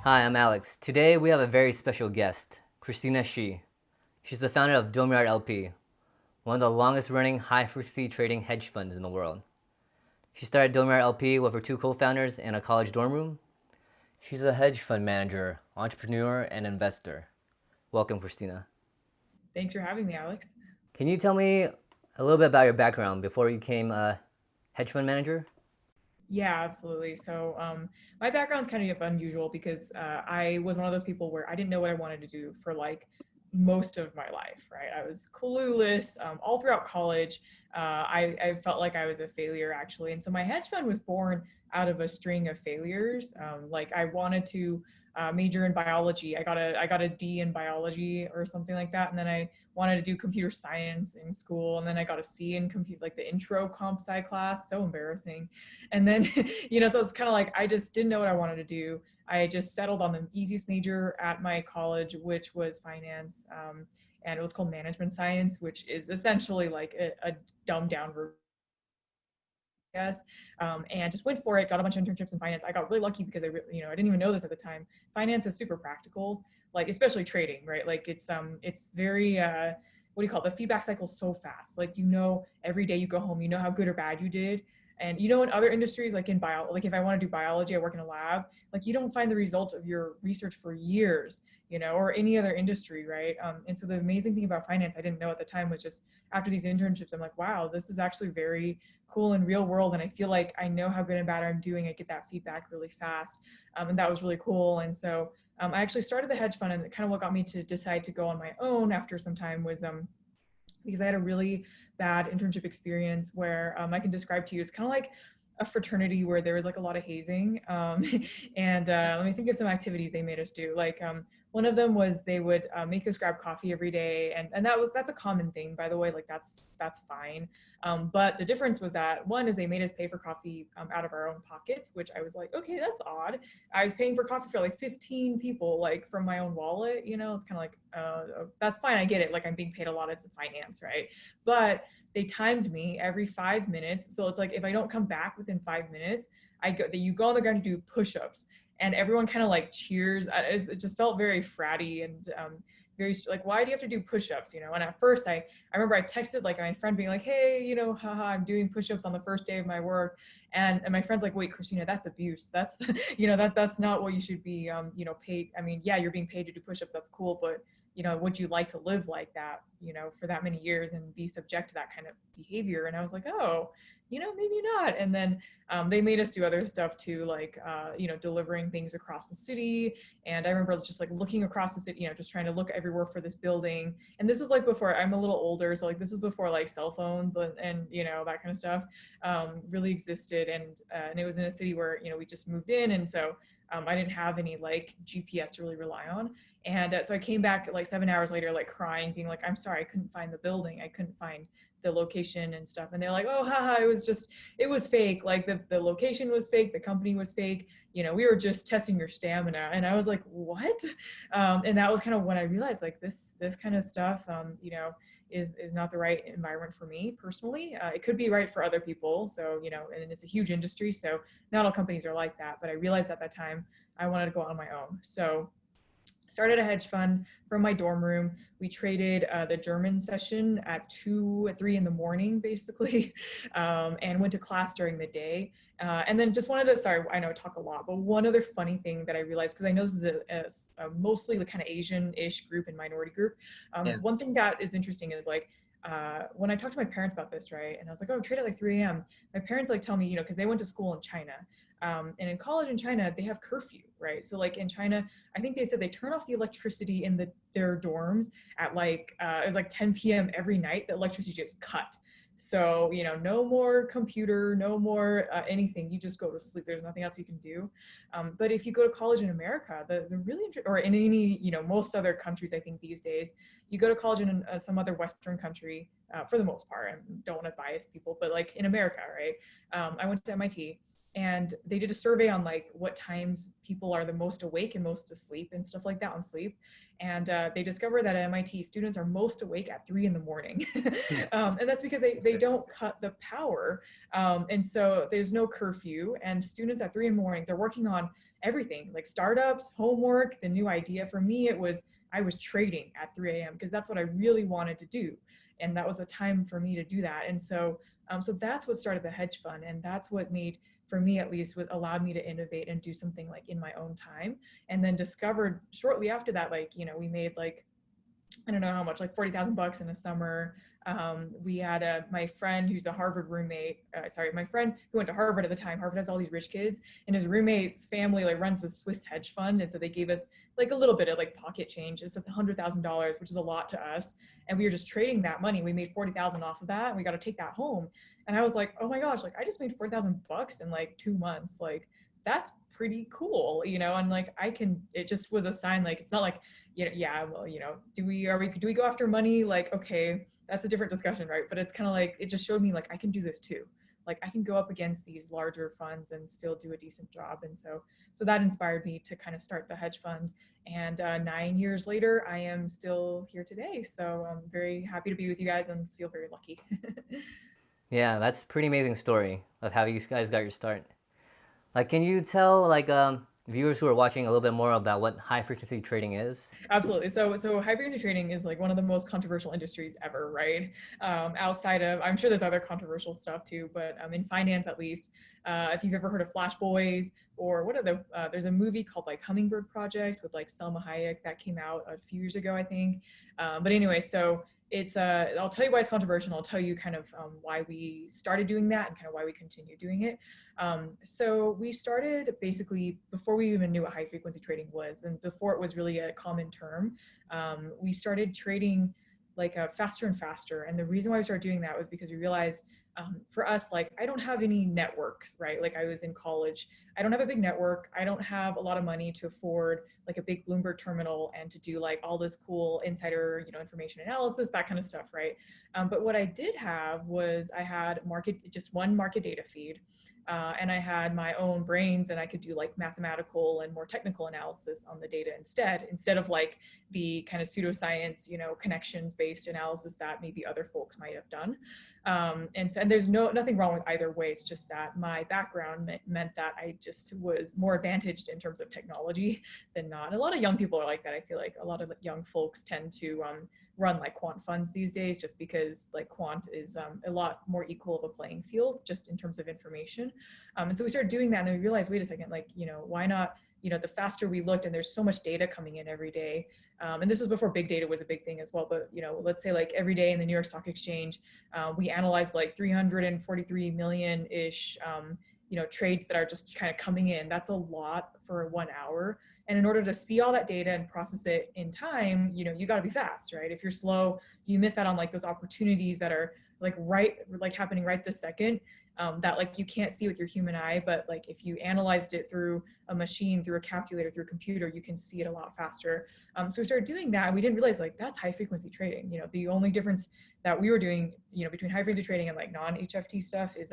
Hi, I'm Alex. Today we have a very special guest, Christina Xi. She's the founder of Domeyard LP, one of the longest running high frequency trading hedge funds in the world. She started Domeyard LP with her two co founders in a college dorm room. She's a hedge fund manager, entrepreneur, and investor. Welcome, Christina. Thanks for having me, Alex. Can you tell me a little bit about your background before you became a hedge fund manager? Yeah, absolutely. My background's kind of unusual because I was one of those people where I didn't know what I wanted to do for like most of my life, right? I was clueless all throughout college. I felt like I was a failure actually. And so my hedge fund was born out of a string of failures. Like I wanted to major in biology. I got a D in biology or something like that. And then I wanted to do computer science in school. And then I got a C in compute, like the intro comp sci class. So embarrassing. And then, so it's kind of like I just didn't know what I wanted to do. I just settled on the easiest major at my college, which was finance. And it was called management science, which is essentially like a dumbed down version. Yes, and just went for it. Got a bunch of internships in finance. I got really lucky because I didn't even know this at the time. Finance is super practical, like especially trading, right? Like it's very what do you call it? The feedback cycle is so fast. Like every day you go home, you know how good or bad you did. And in other industries, like in bio, like if I want to do biology, I work in a lab. Like you don't find the result of your research for years, or any other industry, right? And so the amazing thing about finance, I didn't know at the time, was just after these internships, I'm like, wow, this is actually very cool in real world, and I feel like I know how good and bad I'm doing. I get that feedback really fast, and that was really cool. And so I actually started the hedge fund, and kind of what got me to decide to go on my own after some time was because I had a really bad internship experience where I can describe to you. It's kind of like a fraternity where there was like a lot of hazing. And let me think of some activities they made us do. Like one of them was they would make us grab coffee every day, and that's a common thing, by the way. Like that's fine. But the difference was that one is they made us pay for coffee out of our own pockets, which I was like, okay, that's odd. I was paying for coffee for like 15 people, like from my own wallet. It's kind of like, that's fine. I get it. Like I'm being paid a lot. It's finance, right? But they timed me every 5 minutes. So it's like if I don't come back within 5 minutes, you go on the ground to do push-ups, and everyone kind of like cheers. It just felt very fratty and very like, why do you have to do push-ups? And at first I remember I texted like my friend being like, hey, haha, I'm doing push-ups on the first day of my work. And my friend's like, wait, Christina, that's abuse. That's, that's not what you should be, paid. I mean, yeah, you're being paid to do push-ups. That's cool. But, would you like to live like that, for that many years and be subject to that kind of behavior? And I was like, oh, maybe not. And then they made us do other stuff too, like, delivering things across the city. And I remember just like looking across the city, just trying to look everywhere for this building. And this is like before, I'm a little older, so like this is before like cell phones and that kind of stuff really existed. And it was in a city where we just moved in, and so I didn't have any like GPS to really rely on. And so I came back like 7 hours later, like crying, being like, I'm sorry, I couldn't find the building. I couldn't find the location and stuff. And they're like, oh, haha, it was fake. Like the location was fake. The company was fake. We were just testing your stamina. And I was like, what? And that was kind of when I realized like this kind of stuff, is not the right environment for me personally. It could be right for other people. So, and it's a huge industry. So not all companies are like that. But I realized at that time I wanted to go on my own. So started a hedge fund from my dorm room. We traded the German session at 3 in the morning, basically, and went to class during the day. And then just wanted to, sorry, I know I talk a lot, but one other funny thing that I realized, because I know this is a mostly the kind of Asian-ish group and minority group. Yeah. One thing that is interesting is like, when I talked to my parents about this, right, and I was like, oh, trade at like 3 a.m. My parents like tell me, because they went to school in China. And in college in China, they have curfew, right? So like in China, I think they said they turn off the electricity in their dorms at like it was like 10 p.m. every night. The electricity just cut. So no more computer, no more anything. You just go to sleep. There's nothing else you can do. But if you go to college in America, the really or in any most other countries, I think these days, you go to college in some other Western country for the most part. I don't want to bias people, but like in America, right? I went to MIT, and they did a survey on like what times people are the most awake and most asleep and stuff like that on sleep. And they discovered that at MIT, students are most awake at 3 in the morning. And that's because they don't cut the power. And so there's no curfew. And students at 3 in the morning, they're working on everything like startups, homework, the new idea. For me, it was I was trading at 3 a.m. because that's what I really wanted to do. And that was a time for me to do that. And so that's what started the hedge fund. And that's what made, for me at least, what allowed me to innovate and do something like in my own time. And then discovered shortly after that, like, we made like, I don't know how much, like $40,000 in a summer. We had my friend who's a Harvard roommate. My friend who went to Harvard at the time. Harvard has all these rich kids, and his roommate's family like runs this Swiss hedge fund, and so they gave us like a little bit of like pocket change. It's $100,000, which is a lot to us, and we were just trading that money. We made 40,000 off of that, and we got to take that home. And I was like, oh my gosh, like I just made $40,000 in like 2 months. Like that's pretty cool, and like it just was a sign. Like it's not like, yeah, well, do we go after money? Like, okay, that's a different discussion, right? But it's kind of like, it just showed me like I can do this too. Like I can go up against these larger funds and still do a decent job. And so that inspired me to kind of start the hedge fund. And 9 years later, I am still here today. So I'm very happy to be with you guys and feel very lucky. Yeah, that's a pretty amazing story of how you guys got your start. Like, can you tell like viewers who are watching a little bit more about what high frequency trading is? Absolutely. So high frequency trading is like one of the most controversial industries ever, right? Outside of, I'm sure there's other controversial stuff too, but in finance at least, if you've ever heard of Flash Boys, or there's a movie called like Hummingbird Project with like Selma Hayek that came out a few years ago, I think. But anyway, so it's I'll tell you why it's controversial. I'll tell you kind of why we started doing that and kind of why we continue doing it. So we started basically before we even knew what high frequency trading was, and before it was really a common term. We started trading like faster and faster. And the reason why we started doing that was because we realized for us, like I don't have any networks, right? Like I was in college, I don't have a big network. I don't have a lot of money to afford like a big Bloomberg terminal and to do like all this cool insider, information analysis, that kind of stuff, right? But what I did have was I had just one market data feed. And I had my own brains, and I could do like mathematical and more technical analysis on the data instead of like the kind of pseudoscience, connections based analysis that maybe other folks might have done. And there's nothing wrong with either way. It's just that my background meant that I just was more advantaged in terms of technology than not. And a lot of young people are like that. I feel like a lot of young folks tend to run like quant funds these days, just because like quant is a lot more equal of a playing field just in terms of information. And so we started doing that, and we realized, wait a second, like, why not, the faster we looked, and there's so much data coming in every day. And this was before big data was a big thing as well. But, let's say like every day in the New York Stock Exchange, we analyzed like 343 million-ish, trades that are just kind of coming in. That's a lot for 1 hour. And in order to see all that data and process it in time, you got to be fast, right? If you're slow, you miss out on like those opportunities that are like happening right this second, that like you can't see with your human eye. But like if you analyzed it through a machine, through a calculator, through a computer, you can see it a lot faster. So we started doing that, and we didn't realize like that's high frequency trading. The only difference that we were doing, between high frequency trading and like non-HFT stuff is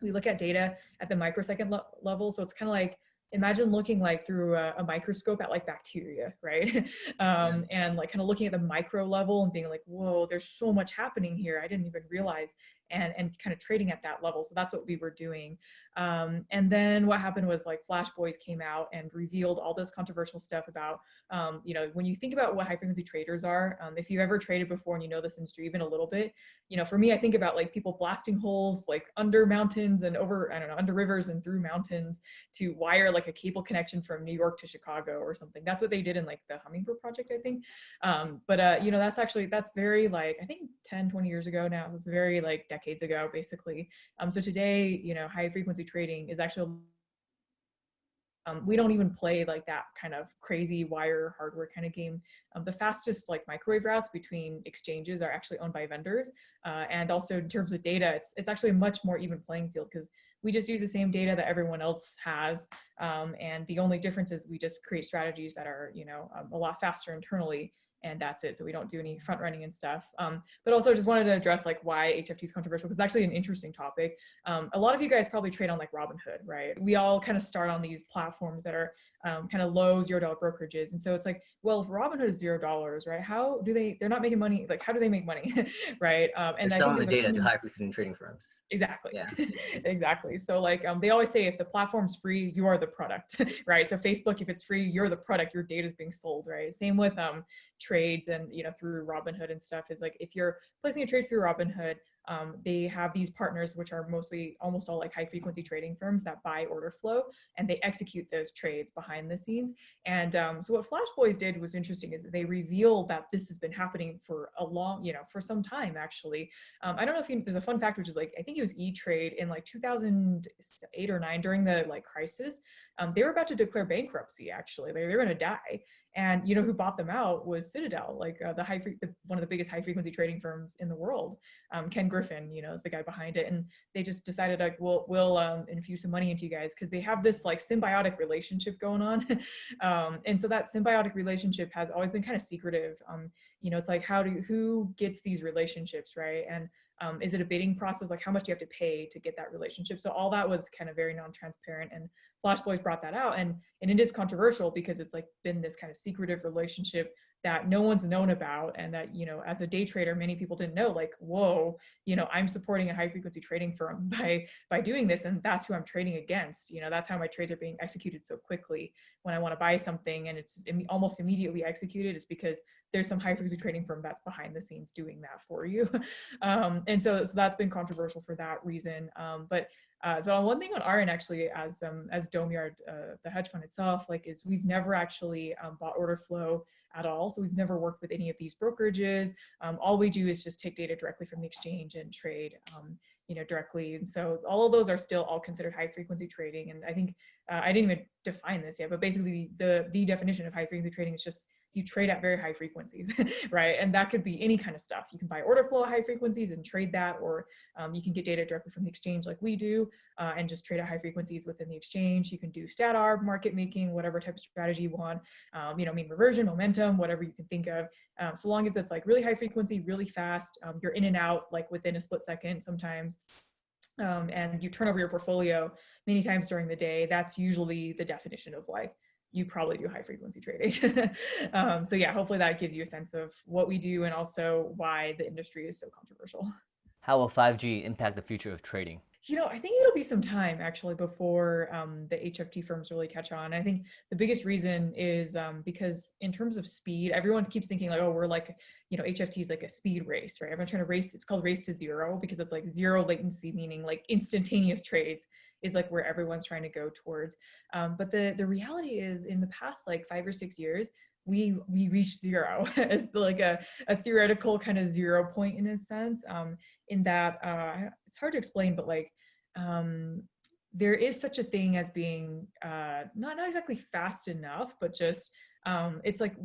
we look at data at the microsecond level. So it's kind of like, imagine looking like through a microscope at like bacteria, right? And like kind of looking at the micro level and being like, whoa, there's so much happening here, I didn't even realize, and kind of trading at that level. So that's what we were doing. And then what happened was like Flash Boys came out and revealed all this controversial stuff about, when you think about what high frequency traders are, if you've ever traded before and you know this industry even a little bit, for me, I think about like people blasting holes like under mountains and over, I don't know, under rivers and through mountains to wire like a cable connection from New York to Chicago or something. That's what they did in like the Hummingbird Project, I think. That's very like, I think 10, 20 years ago now. It was very like decades ago, basically. So today, high frequency trading is actually, we don't even play like that kind of crazy wire hardware kind of game. The fastest like microwave routes between exchanges are actually owned by vendors. And also in terms of data, it's actually a much more even playing field, because we just use the same data that everyone else has. And the only difference is we just create strategies that are, a lot faster internally. and that's it. So we don't do any front running and stuff. But also just wanted to address like why HFT is controversial, because it's actually an interesting topic. A lot of you guys probably trade on like Robinhood, right? We all kind of start on these platforms that are kind of low $0 brokerages. And so it's like, well, if Robinhood is $0, right? How do they're not making money. Like, how do they make money? Right. They're And I selling think the there's data to high frequency trading firms. exactly. Yeah. Exactly. So like they always say if the platform's free, you are the product, right? So Facebook, if it's free, you're the product, your data is being sold, right? Same with trades and through Robinhood and stuff is like if you're placing a trade through Robinhood, they have these partners, which are mostly almost all like high frequency trading firms that buy order flow and they execute those trades behind the scenes. And so what Flash Boys did was interesting is that they revealed that this has been happening for a long, for some time actually. I don't know if there's a fun fact, which is like, I think it was E-Trade in like 2008 or 9 during the like crisis. They were about to declare bankruptcy actually. They were going to die. And who bought them out was Citadel, like one of the biggest high frequency trading firms in the world. Ken Griffin, is the guy behind it, and they just decided like we'll infuse some money into you guys because they have this like symbiotic relationship going on, and so that symbiotic relationship has always been kind of secretive. It's like who gets these relationships, right? And is it a bidding process? Like how much do you have to pay to get that relationship? So all that was kind of very non-transparent, and Flash Boys brought that out, and it is controversial because it's like been this kind of secretive relationship that no one's known about, and that as a day trader many people didn't know, like, whoa, I'm supporting a high frequency trading firm by doing this, and that's who I'm trading against. That's how my trades are being executed so quickly. When I want to buy something and it's almost immediately executed, it's because there's some high frequency trading firm that's behind the scenes doing that for you. And so that's been controversial for that reason. So one thing on our end, actually, as Domeyard, the hedge fund itself, like, is we've never actually bought order flow at all. So we've never worked with any of these brokerages. All we do is just take data directly from the exchange and trade, directly. And so all of those are still all considered high frequency trading. And I think I didn't even define this yet, but basically the definition of high frequency trading is just you trade at very high frequencies, right? And that could be any kind of stuff. You can buy order flow at high frequencies and trade that, or you can get data directly from the exchange like we do, and just trade at high frequencies within the exchange. You can do stat arb, market making, whatever type of strategy you want, mean reversion, momentum, whatever you can think of. So long as it's like really high frequency, really fast, you're in and out like within a split second sometimes. And you turn over your portfolio many times during the day, that's usually the definition of like, you probably do high frequency trading. So yeah, hopefully that gives you a sense of what we do and also why the industry is so controversial. How will 5G impact the future of trading? I think it'll be some time actually before the HFT firms really catch on. I think the biggest reason is because in terms of speed, everyone keeps thinking like, oh, we're like, HFT is like a speed race, right? Everyone's trying to race. It's called race to zero because it's like zero latency, meaning like instantaneous trades is like where everyone's trying to go towards. But the reality is in the past like 5 or 6 years, we reached zero as like a theoretical kind of 0 point in a sense, in that it's hard to explain, but like there is such a thing as being not exactly fast enough, but just it's like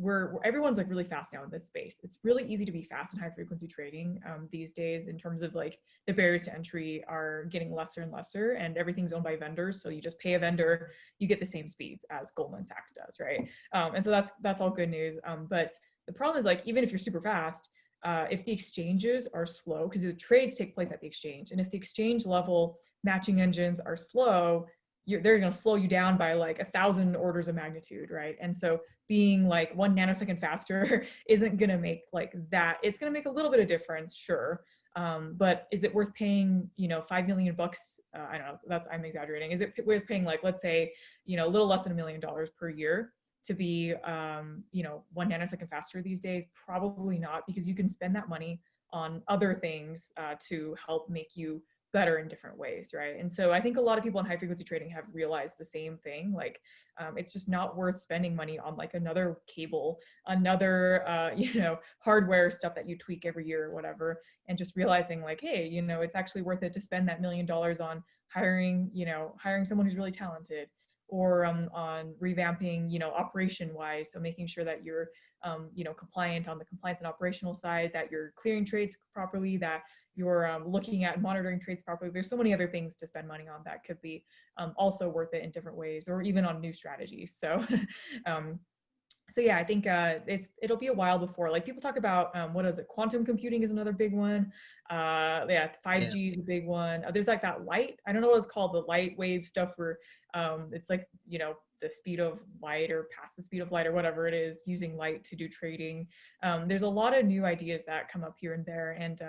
everyone's like really fast now in this space. It's really easy to be fast in high frequency trading these days, in terms of like the barriers to entry are getting lesser and lesser, and everything's owned by vendors. So you just pay a vendor, you get the same speeds as Goldman Sachs does, right? And so that's all good news. But the problem is like, even if you're super fast, if the exchanges are slow, because the trades take place at the exchange, and if the exchange level matching engines are slow, they're going to slow you down by like 1,000 orders of magnitude, right? And so being like 1 nanosecond faster isn't going to make like that. It's going to make a little bit of difference, sure. But is it worth paying, $5 million? I don't know, I'm exaggerating. Is it worth paying like, let's say, a little less than $1 million per year to be, 1 nanosecond faster these days? Probably not, because you can spend that money on other things to help make you better in different ways, right? And so I think a lot of people in high frequency trading have realized the same thing. Like, it's just not worth spending money on like another cable, another, hardware stuff that you tweak every year or whatever, and just realizing like, hey, it's actually worth it to spend that $1 million on hiring someone who's really talented, or on revamping, operation wise. So making sure that you're, compliant on the compliance and operational side, that you're clearing trades properly, that you're looking at monitoring trades properly. There's so many other things to spend money on that could be also worth it in different ways, or even on new strategies. So, So yeah, I think it'll be a while before, like, people talk about what is it? Quantum computing is another big one. Yeah, Yeah. 5G is a big one. There's like that light. I don't know what it's called, the light wave stuff where it's like the speed of light or past the speed of light or whatever it is, using light to do trading. There's a lot of new ideas that come up here and there, and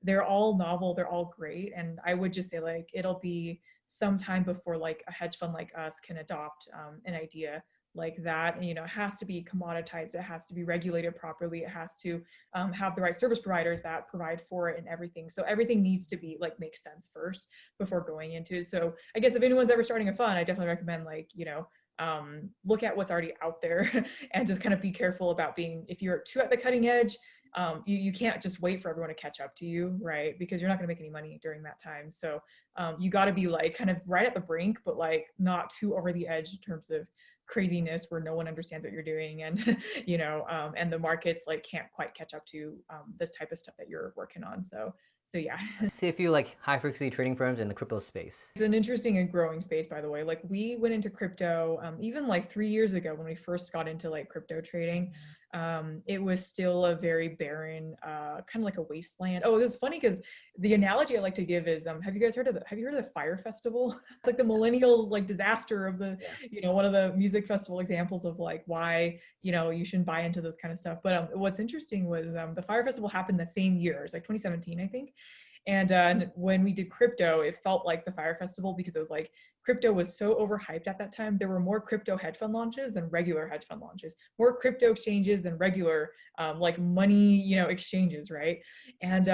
they're all novel. They're all great, and I would just say like it'll be some time before like a hedge fund like us can adopt an idea like that. And, it has to be commoditized, it has to be regulated properly, it has to have the right service providers that provide for it and everything. So everything needs to be like make sense first before going into. So I guess if anyone's ever starting a fund, I definitely recommend like look at what's already out there and just kind of be careful about being, if you're too at the cutting edge, you can't just wait for everyone to catch up to you, right? Because you're not going to make any money during that time. So you got to be like kind of right at the brink, but like not too over the edge in terms of craziness where no one understands what you're doing, and and the markets like can't quite catch up to this type of stuff that you're working on. So yeah. I see a few like high frequency trading firms in the crypto space. It's an interesting and growing space, by the way. Like we went into crypto even like 3 years ago when we first got into like crypto trading. It was still a very barren, kind of like a wasteland. Oh, this is funny because the analogy I like to give is, have you guys heard of have you heard of the Fire Festival? It's like the millennial like disaster of the, Yeah. one of the music festival examples of like why, you shouldn't buy into this kind of stuff. But what's interesting was the Fire Festival happened the same year. It's like 2017, I think. And when we did crypto, it felt like the Fire Festival because it was like crypto was so overhyped at that time. There were more crypto hedge fund launches than regular hedge fund launches, more crypto exchanges than regular like money, exchanges, right? And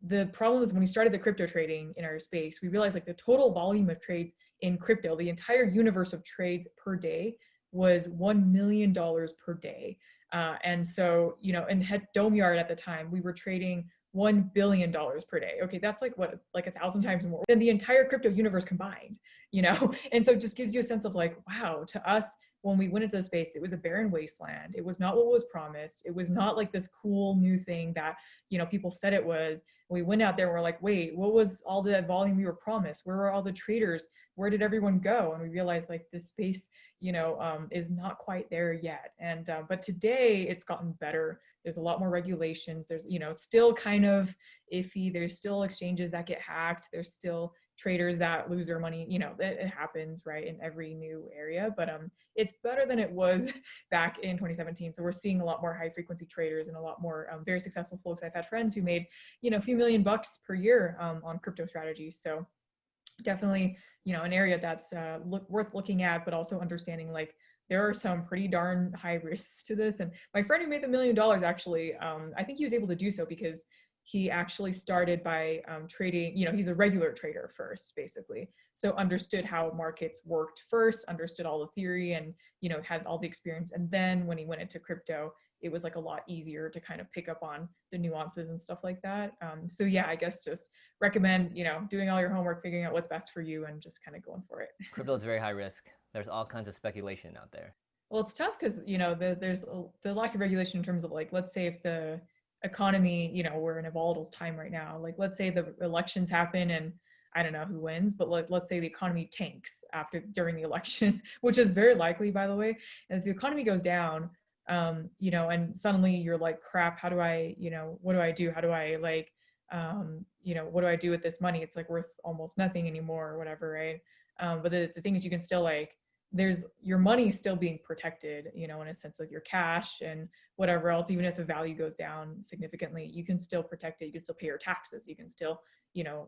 the problem is when we started the crypto trading in our space, we realized like the total volume of trades in crypto, the entire universe of trades per day was $1 million per day. And so, and had Domeyard at the time, we were trading $1 billion per day. Okay, that's like what, like 1,000 times more than the entire crypto universe combined, And so it just gives you a sense of like, wow, to us, when we went into the space, it was a barren wasteland. It was not what was promised. It was not like this cool new thing that, people said it was. We went out there and we're like, wait, what was all the volume we were promised? Where were all the traders? Where did everyone go? And we realized like this space, is not quite there yet. And, but today it's gotten better. There's a lot more regulations. There's, it's still kind of iffy. There's still exchanges that get hacked. There's still traders that lose their money. It happens, right, in every new area. But it's better than it was back in 2017. So we're seeing a lot more high frequency traders and a lot more very successful folks. I've had friends who made, a few million bucks per year on crypto strategies. So definitely, an area that's worth looking at, but also understanding like there are some pretty darn high risks to this. And my friend who made the $1 million, actually, I think he was able to do so because he actually started by trading, he's a regular trader first, basically. So understood how markets worked first, understood all the theory and, had all the experience. And then when he went into crypto, it was like a lot easier to kind of pick up on the nuances and stuff like that. So yeah, I guess just recommend, doing all your homework, figuring out what's best for you and just kind of going for it. Crypto is very high risk. There's all kinds of speculation out there. Well, it's tough because, there's the lack of regulation in terms of like, let's say if the economy, we're in a volatile time right now, like let's say the elections happen and I don't know who wins, but let's say the economy tanks during the election, which is very likely, by the way. And if the economy goes down, and suddenly you're like, crap, how do I, what do I do? How do I like, what do I do with this money? It's like worth almost nothing anymore or whatever, right? But the thing is, you can still like, there's your money still being protected, in a sense, like your cash and whatever else. Even if the value goes down significantly, you can still protect it. You can still pay your taxes. You can still,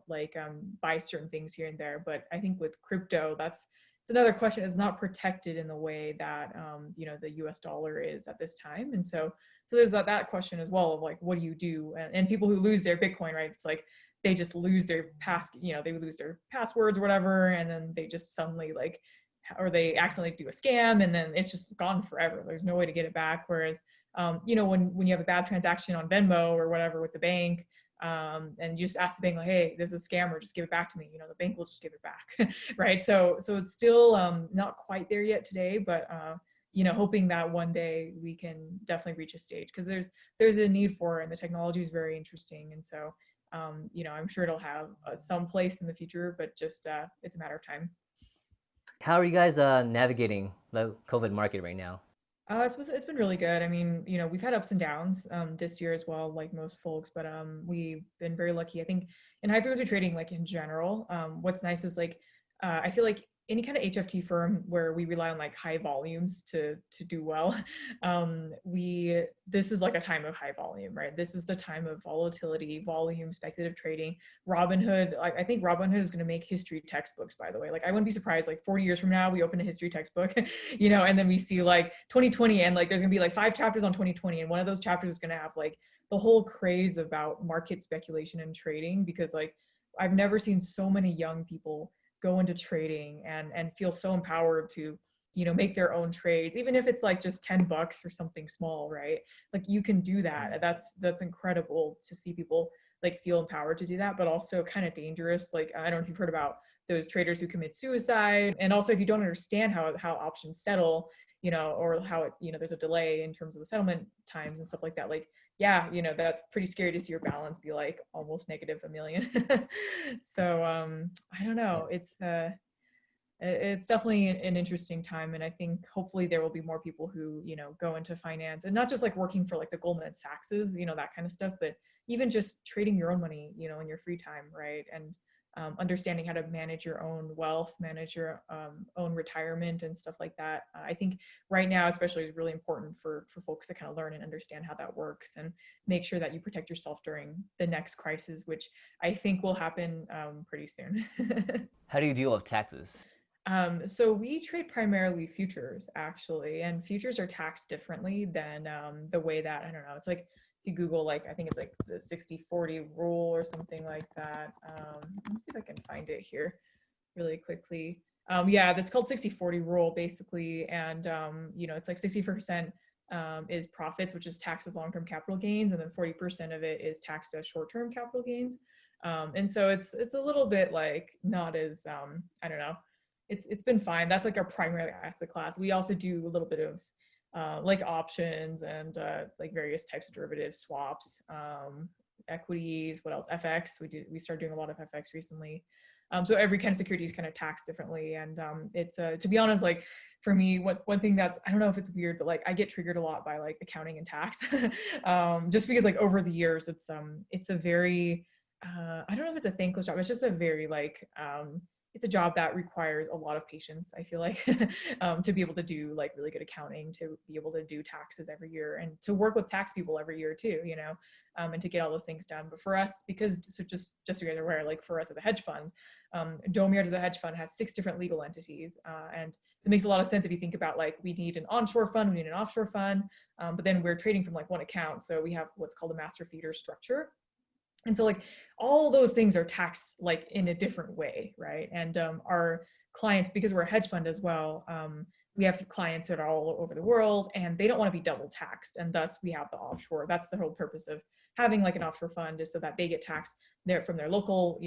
like buy certain things here and there. But I think with crypto, it's another question. It's not protected in the way that the U.S. dollar is at this time. And so there's that question as well of like, what do you do? And people who lose their Bitcoin, right? It's like they just lose their they lose their passwords or whatever, and then they just suddenly like, or they accidentally do a scam and then it's just gone forever. There's no way to get it back. Whereas, when you have a bad transaction on Venmo or whatever with the bank, and you just ask the bank like, hey, there's a scammer, just give it back to me. The bank will just give it back, right? So it's still not quite there yet today, but hoping that one day we can definitely reach a stage because there's a need for it and the technology is very interesting. And so, I'm sure it'll have some place in the future, but just it's a matter of time. How are you guys navigating the COVID market right now? It's been really good. I mean, we've had ups and downs this year as well, like most folks, but we've been very lucky. I think in high frequency trading, like in general, what's nice is like I feel like any kind of HFT firm where we rely on like high volumes to do well, we this is like a time of high volume, right? This is the time of volatility, volume, speculative trading. Robinhood, like I think Robinhood is going to make history textbooks, by the way. Like I wouldn't be surprised, like 40 years from now, we open a history textbook, and then we see like 2020 and like there's gonna be like 5 chapters on 2020. And one of those chapters is gonna have like the whole craze about market speculation and trading, because like I've never seen so many young people go into trading and feel so empowered to make their own trades, even if it's like just $10 or something small, right? Like you can do that. That's incredible to see people like feel empowered to do that, but also kind of dangerous. Like I don't know if you've heard about those traders who commit suicide, and also if you don't understand how options settle, or how it, there's a delay in terms of the settlement times and stuff like that. Like, yeah, that's pretty scary to see your balance be like almost negative a million. So I don't know. It's definitely an interesting time, and I think hopefully there will be more people who go into finance, and not just like working for like the Goldman Sachs's, that kind of stuff, but even just trading your own money, in your free time, right? And understanding how to manage your own wealth, manage your own retirement and stuff like that. I think right now, especially, is really important for folks to kind of learn and understand how that works, and make sure that you protect yourself during the next crisis, which I think will happen pretty soon. How do you deal with taxes? So we trade primarily futures, actually, and futures are taxed differently than the way that, I don't know, it's like if you Google, like, I think it's like the 60/40 rule or something like that. Let me see if I can find it here really quickly. Yeah, that's called 60/40 rule, basically. And, it's like 60% is profits, which is taxed as long-term capital gains, and then 40% of it is taxed as short-term capital gains. And so it's a little bit like not as, I don't know, it's been fine. That's like our primary asset class. We also do a little bit of like options and like various types of derivatives, swaps, equities. What else? FX. We started doing a lot of FX recently. So every kind of security is kind of taxed differently, and it's to be honest, like for me, one thing that's, I don't know if it's weird, but like I get triggered a lot by like accounting and tax, just because like over the years it's a very I don't know if it's a thankless job. It's just a very like it's a job that requires a lot of patience, I feel like, to be able to do like really good accounting, to be able to do taxes every year, and to work with tax people every year too, and to get all those things done. But for us, because, so just so you guys are aware, like for us as a hedge fund, Domeyard as a hedge fund has 6 different legal entities. And it makes a lot of sense if you think about like, we need an onshore fund, we need an offshore fund, but then we're trading from like one account. So we have what's called a master feeder structure. And so like all those things are taxed like in a different way, right? And our clients, because we're a hedge fund as well, we have clients that are all over the world, and they don't want to be double taxed, and thus we have the offshore. That's the whole purpose of having like an offshore fund, is so that they get taxed there from their local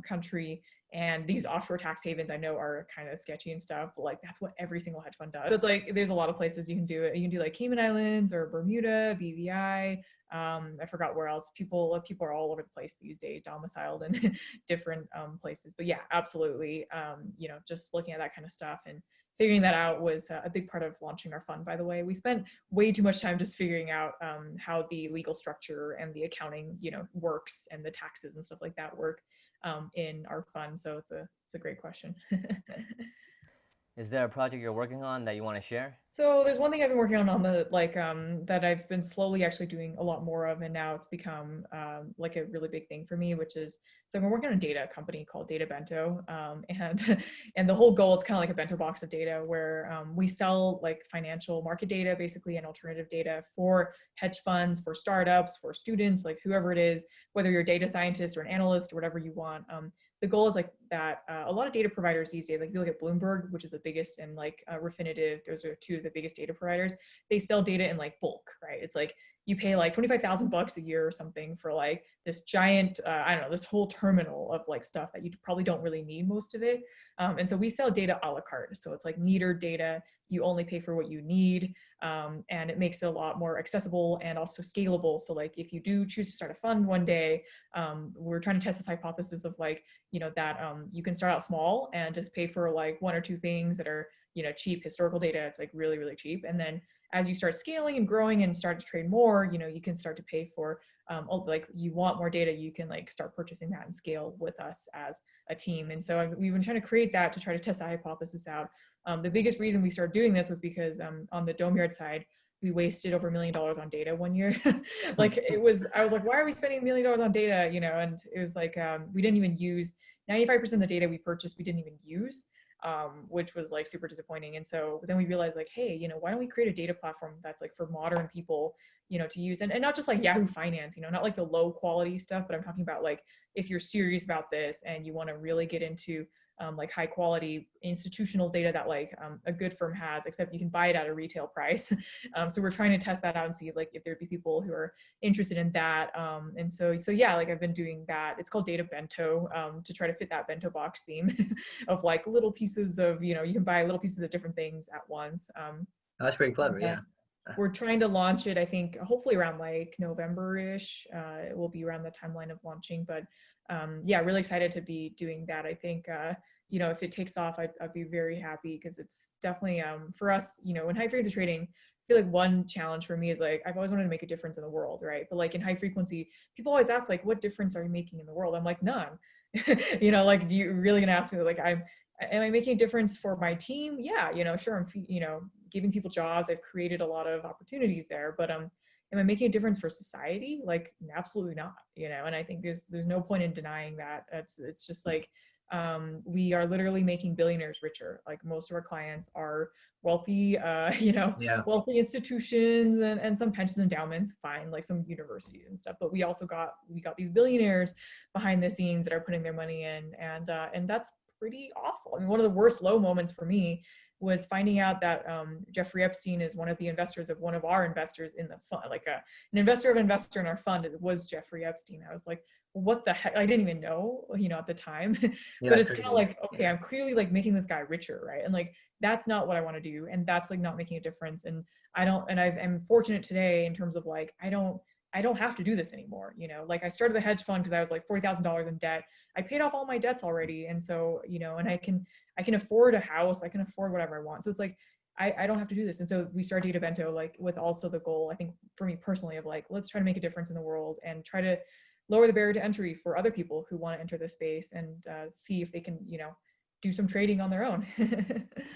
country. And these offshore tax havens, I know, are kind of sketchy and stuff, but like that's what every single hedge fund does. So it's like there's a lot of places you can do it. You can do like Cayman Islands or Bermuda, BVI. I forgot where else. People are all over the place these days, domiciled in different places. But yeah, absolutely. Just looking at that kind of stuff and figuring that out was a big part of launching our fund. By the way, we spent way too much time just figuring out how the legal structure and the accounting, works, and the taxes and stuff like that work in our fund. So it's a great question. Is there a project you're working on that you want to share? So there's one thing I've been working on the like that I've been slowly actually doing a lot more of, and now it's become like a really big thing for me, which is, so I've been working on a data company called Bento, and and the whole goal is kind of like a bento box of data, where we sell like financial market data, basically, and alternative data for hedge funds, for startups, for students, like whoever it is, whether you're a data scientist or an analyst or whatever you want. The goal is like that a lot of data providers these days, like if you look at Bloomberg, which is the biggest, and like Refinitiv, those are 2 of the biggest data providers. They sell data in like bulk, right? It's like you pay like $25,000 a year or something for like this giant, I don't know, this whole terminal of like stuff that you probably don't really need most of it. And so we sell data a la carte. So it's like metered data. You only pay for what you need. And it makes it a lot more accessible and also scalable. So like if you do choose to start a fund one day, we're trying to test this hypothesis of like, that you can start out small and just pay for like 1 or 2 things that are, cheap historical data. It's like really, really cheap. And then as you start scaling and growing and start to trade more, you can start to pay for, like you want more data, you can like start purchasing that and scale with us as a team. And so we've been trying to create that to try to test the hypothesis out. The biggest reason we started doing this was because on the Domeyard side, we wasted over $1 million on data one year. Like I was like, why are we spending $1 million on data? And it was like, we didn't even use 95% of the data we purchased, we didn't even use, which was like super disappointing. And so then we realized like, hey, why don't we create a data platform that's like for modern people, to use, and not just like Yahoo Finance, not like the low quality stuff, but I'm talking about like, if you're serious about this and you want to really get into like high quality institutional data that like a good firm has, except you can buy it at a retail price. So we're trying to test that out and see like if there'd be people who are interested in that. And so yeah, like I've been doing that. It's called Data Bento, to try to fit that bento box theme of like little pieces of, you can buy little pieces of different things at once. That's pretty clever. Yeah. We're trying to launch it, I think, hopefully around like November-ish. It will be around the timeline of launching. But yeah, really excited to be doing that. I think, if it takes off, I'd be very happy, because it's definitely, for us, in high frequency trading, I feel like one challenge for me is like, I've always wanted to make a difference in the world, right? But like in high frequency, people always ask like, what difference are you making in the world? I'm like, none. Like, you really gonna ask me like, am I making a difference for my team? Yeah, sure. I'm, giving people jobs. I've created a lot of opportunities there, but am I making a difference for society? Like, absolutely not. And I think there's no point in denying that. It's just like, we are literally making billionaires richer. Like most of our clients are wealthy, Yeah. wealthy institutions and some pensions endowments, fine, like some universities and stuff. But we got these billionaires behind the scenes that are putting their money in, and that's pretty awful. I mean, one of the worst low moments for me was finding out that Jeffrey Epstein is one of the investors of one of our investors in the fund, like an investor of an investor in our fund was Jeffrey Epstein. I was like, what the heck? I didn't even know, at the time. Yeah, But that's it's kind of crazy. like, okay, I'm clearly like making this guy richer, right? And like, that's not what I want to do. And that's like not making a difference. And I'm fortunate today in terms of like, I don't have to do this anymore. Like I started the hedge fund because I was like $40,000 in debt. I paid off all my debts already. And so, and I can afford a house, I can afford whatever I want. So it's like, I don't have to do this. And so we started Data Bento, like with also the goal, I think for me personally, of like, let's try to make a difference in the world and try to lower the barrier to entry for other people who want to enter this space, and see if they can, do some trading on their own.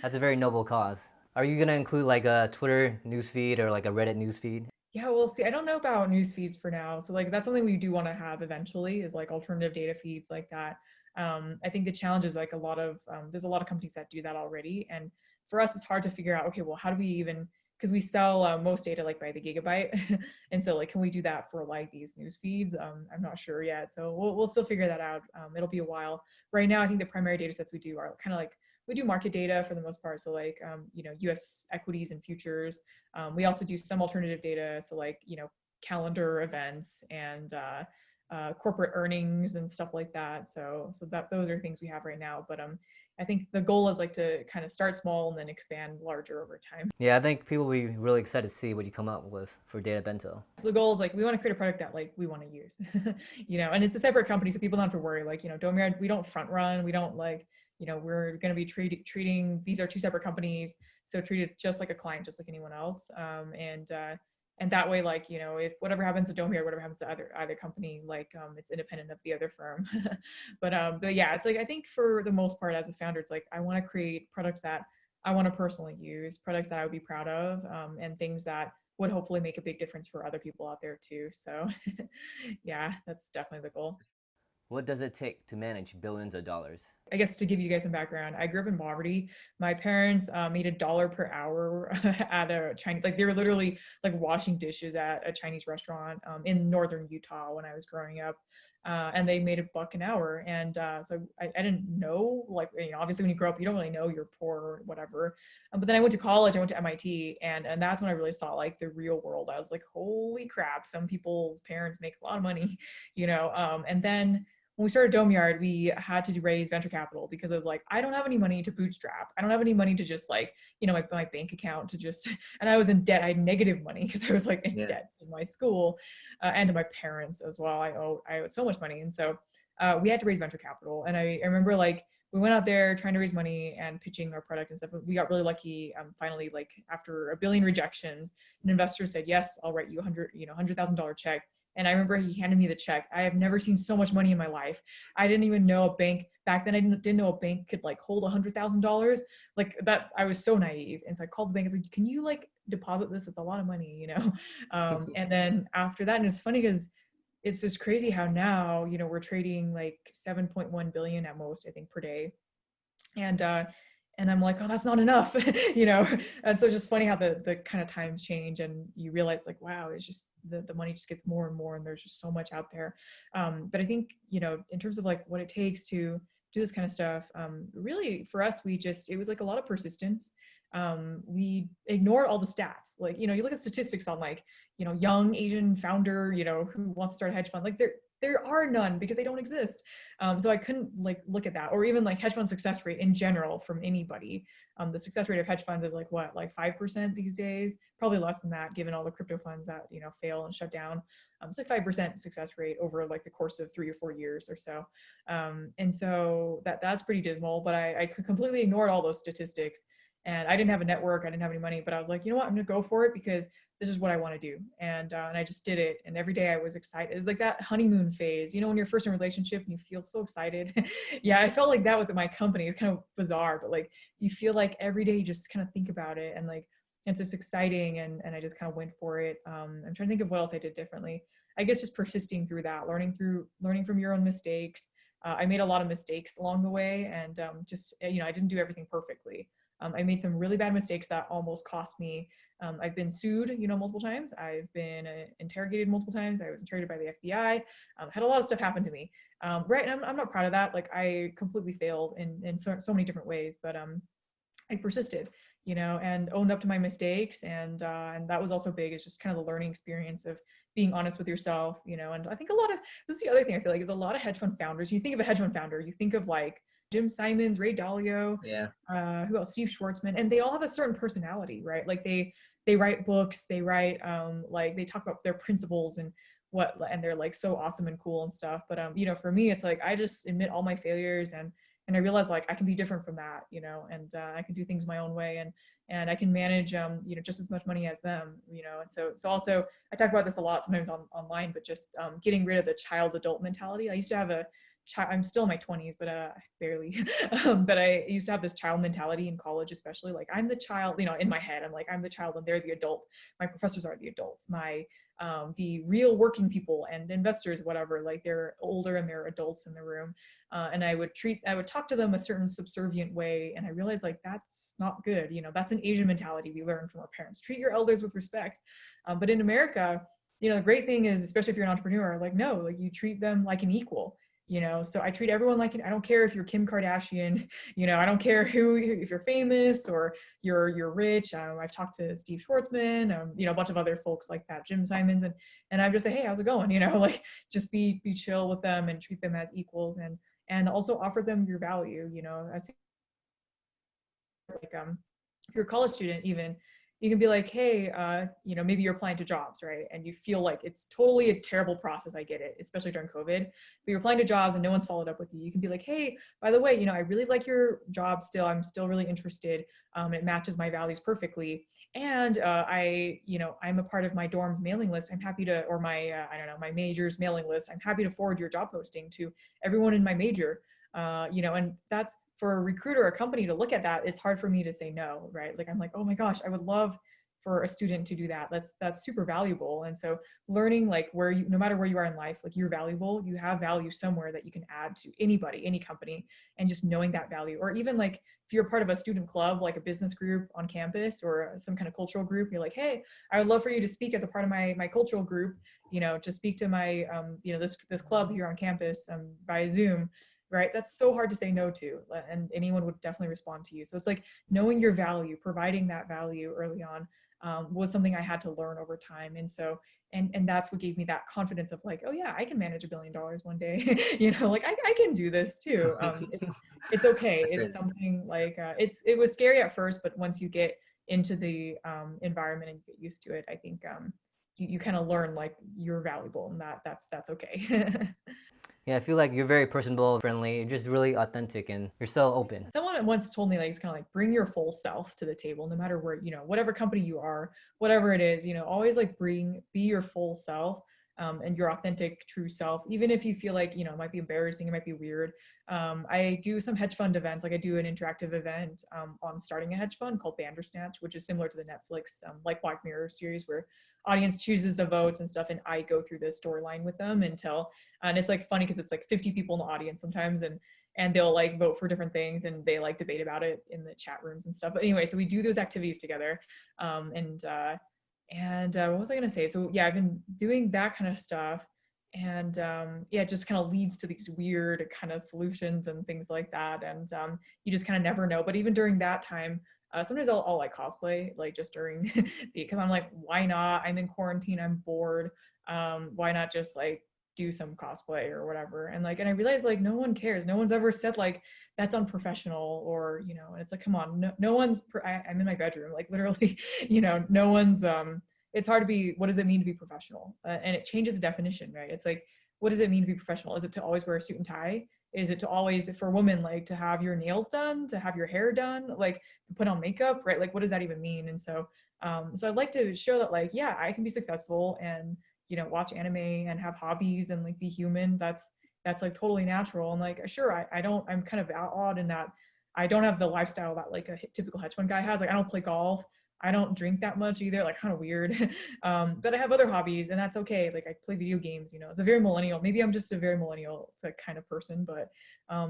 That's a very noble cause. Are you gonna include like a Twitter newsfeed or like a Reddit newsfeed? Yeah, we'll see. I don't know about news feeds for now. So like that's something we do want to have eventually, is like alternative data feeds like that. I think the challenge is like there's a lot of companies that do that already. And for us, it's hard to figure out, okay, well, how do we even, because we sell most data like by the gigabyte. And so like, can we do that for like these news feeds? I'm not sure yet. So we'll still figure that out. It'll be a while. Right now, I think the primary data sets we do are kind of like, we do market data for the most part. So like, US equities and futures. We also do some alternative data. So like, calendar events and corporate earnings and stuff like that. So those are things we have right now. But I think the goal is like to kind of start small and then expand larger over time. Yeah, I think people will be really excited to see what you come up with for Data Bento. So the goal is like, we want to create a product that like we want to use, and it's a separate company, so people don't have to worry. Like, Domeyard, we don't front run. We don't like, we're going to be treating, these are two separate companies. So treat it just like a client, just like anyone else. And that way, like, if whatever happens to Domeyard, whatever happens to either company, like, it's independent of the other firm. But yeah, it's like, I think for the most part as a founder, it's like, I want to create products that I want to personally use, products that I would be proud of, and things that would hopefully make a big difference for other people out there too. So yeah, that's definitely the goal. What does it take to manage billions of dollars? I guess to give you guys some background, I grew up in poverty. My parents made $1 per hour at a Chinese, like they were literally like washing dishes at a Chinese restaurant in northern Utah when I was growing up. And they made $1 an hour. And so I didn't know, like, obviously when you grow up, you don't really know you're poor or whatever. But then I went to college, I went to MIT, and that's when I really saw like the real world. I was like, holy crap, some people's parents make a lot of money, and then when we started Domeyard, we had to raise venture capital because I was like, I don't have any money to bootstrap. I don't have any money to just like, my bank account to just, and I was in debt. I had negative money because I was like in debt to my school and to my parents as well. I owed so much money. And so we had to raise venture capital. And I remember like we went out there trying to raise money and pitching our product and stuff. We got really lucky. Finally, like after a billion rejections, an investor said, yes, I'll write you $100,000 check. And I remember he handed me the check. I have never seen so much money in my life. I didn't even know a bank back then. I didn't know a bank could like hold $100,000 like that. I was so naive. And so I called the bank. I was like, can you like deposit this? It's a lot of money, you know? And then after that, and it's funny because it's just crazy how now, you know, we're trading like 7.1 billion at most, I think, per day. And I'm like, oh, that's not enough, you know? And so it's just funny how the kind of times change and you realize like, wow, it's just the money just gets more and more and there's just so much out there. But I think, you know, in terms of like what it takes to do this kind of stuff, really for us, it was like a lot of persistence. We ignore all the stats. Like, you know, you look at statistics on like, you know, young Asian founder, you know, who wants to start a hedge fund, like there are none because they don't exist. So I couldn't like look at that, or even like hedge fund success rate in general from anybody. The success rate of hedge funds is like what, like 5% these days, probably less than that, given all the crypto funds that, you know, fail and shut down. It's like 5% success rate over like the course of 3 or 4 years or so. And so that's pretty dismal, but I completely ignored all those statistics. And I didn't have a network, I didn't have any money, but I was like, you know what, I'm gonna go for it because this is what I want to do. And I just did it. And every day I was excited. It was like that honeymoon phase, you know, when you're first in a relationship and you feel so excited. Yeah, I felt like that with my company. It's kind of bizarre, but like you feel like every day you just kind of think about it and like it's just exciting. And I just kind of went for it. I'm trying to think of what else I did differently. I guess just persisting through that, learning from your own mistakes. I made a lot of mistakes along the way, and just, you know, I didn't do everything perfectly. I made some really bad mistakes that almost cost me. I've been sued, you know, multiple times. I've been interrogated multiple times. I was interrogated by the FBI. Had a lot of stuff happen to me. Right, and I'm not proud of that. Like I completely failed in so many different ways, but I persisted, you know, and owned up to my mistakes. And that was also big. It's just kind of the learning experience of being honest with yourself, you know. And I think this is the other thing I feel like is a lot of hedge fund founders. You think of a hedge fund founder, you think of like Jim Simons, Ray Dalio, Yeah. who else? Steve Schwartzman, and they all have a certain personality, right? Like they write books, they write like they talk about their principles and and they're like so awesome and cool and stuff. But you know, for me, it's like I just admit all my failures and I realize like I can be different from that, you know, and I can do things my own way and I can manage you know, just as much money as them, you know. And so it's also, I talk about this a lot sometimes online, but just getting rid of the child adult mentality. I used to have a I'm still in my 20s, but barely. But I used to have this child mentality in college, especially like I'm the child, you know, in my head, I'm like, I'm the child and they're the adult. My professors are the adults. The real working people and investors, whatever, like they're older and they're adults in the room. And I would talk to them a certain subservient way. And I realized like, that's not good. You know, that's an Asian mentality we learned from our parents. Treat your elders with respect. But in America, you know, the great thing is, especially if you're an entrepreneur, like, no, like you treat them like an equal. You know, so I treat everyone like I don't care if you're Kim Kardashian, you know, I don't care if you're famous or you're rich. I've talked to Steve Schwartzman, you know, a bunch of other folks like that, Jim Simons, and I just say, hey, how's it going? You know, like just be chill with them and treat them as equals and also offer them your value. You know, as like if you're a college student, even you can be like, hey, you know, maybe you're applying to jobs, right? And you feel like it's totally a terrible process. I get it, especially during COVID. But you're applying to jobs and no one's followed up with you. You can be like, hey, by the way, you know, I really like your job still. I'm still really interested. It matches my values perfectly. And you know, I'm a part of my dorm's mailing list. I'm happy to, or my, I don't know, my major's mailing list. I'm happy to forward your job posting to everyone in my major. You know, and that's for a recruiter or a company to look at that. It's hard for me to say no, right? Like I'm like, oh my gosh, I would love for a student to do that. That's super valuable. And so learning like where you, no matter where you are in life, like you're valuable, you have value somewhere that you can add to anybody, any company, and just knowing that value. Or even like if you're part of a student club, like a business group on campus or some kind of cultural group, you're like, hey, I would love for you to speak as a part of my cultural group, you know, to speak to my, you know, this club here on campus via Zoom. Right, that's so hard to say no to, and anyone would definitely respond to you. So it's like knowing your value, providing that value early on was something I had to learn over time. And so and that's what gave me that confidence of like, oh yeah, I can manage $1 billion one day. You know, like I can do this too. It's okay. That's It's great. something like it was scary at first, but once you get into the environment and you get used to it, I think you kind of learn like you're valuable and that's okay. Yeah, I feel like you're very personable, friendly, you're just really authentic, and you're so open. Someone once told me, like, it's kind of like bring your full self to the table, no matter where, whatever company you are, whatever it is, always like be your full self, and your authentic, true self, even if you feel like, it might be embarrassing, it might be weird. I do some hedge fund events, like I do an interactive event on starting a hedge fund called Bandersnatch, which is similar to the Netflix, like Black Mirror series, where audience chooses the votes and stuff, and I go through this storyline with them and it's like funny because it's like 50 people in the audience sometimes, and they'll like vote for different things and they like debate about it in the chat rooms and stuff. But anyway, so we do those activities together. What was I going to say? So yeah, I've been doing that kind of stuff. Yeah, it just kind of leads to these weird kind of solutions and things like that. You just kind of never know. But even during that time, sometimes I'll like cosplay, like just during because I'm like, why not? I'm in quarantine, I'm bored. Why not just like do some cosplay or whatever? And I realized like no one cares. No one's ever said like that's unprofessional, or and it's like, come on, no one's I'm in my bedroom, like literally, no one's it's hard to be, what does it mean to be professional? And it changes the definition, right? It's like, what does it mean to be professional? Is it to always wear a suit and tie? Is it to always, for women, like to have your nails done, to have your hair done, like to put on makeup, right? Like, what does that even mean? And so I'd like to show that, like, yeah, I can be successful and, watch anime and have hobbies and like be human. That's like totally natural. And like, sure, I'm kind of odd in that I don't have the lifestyle that like a typical hedge fund guy has. Like, I don't play golf. I don't drink that much either, like kind of weird. But I have other hobbies and that's okay. Like I play video games, it's a very millennial, maybe I'm just a very millennial kind of person, but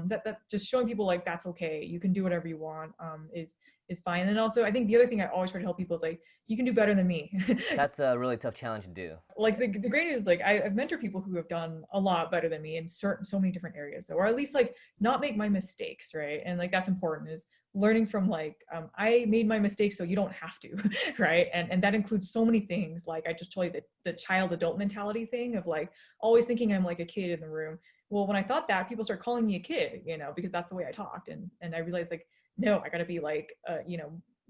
that just showing people like that's okay. You can do whatever you want, is fine. And also I think the other thing I always try to help people is like, you can do better than me. That's a really tough challenge to do. Like the great news is like I've mentored people who have done a lot better than me in so many different areas though, or at least like not make my mistakes, right? And like that's important, is learning from like I made my mistakes so you don't have to. Right? And that includes so many things. Like I just told you, the child adult mentality thing of like always thinking I'm like a kid in the room. Well, when I thought that, people start calling me a kid, because that's the way I talked. And I realized like, no, I gotta be like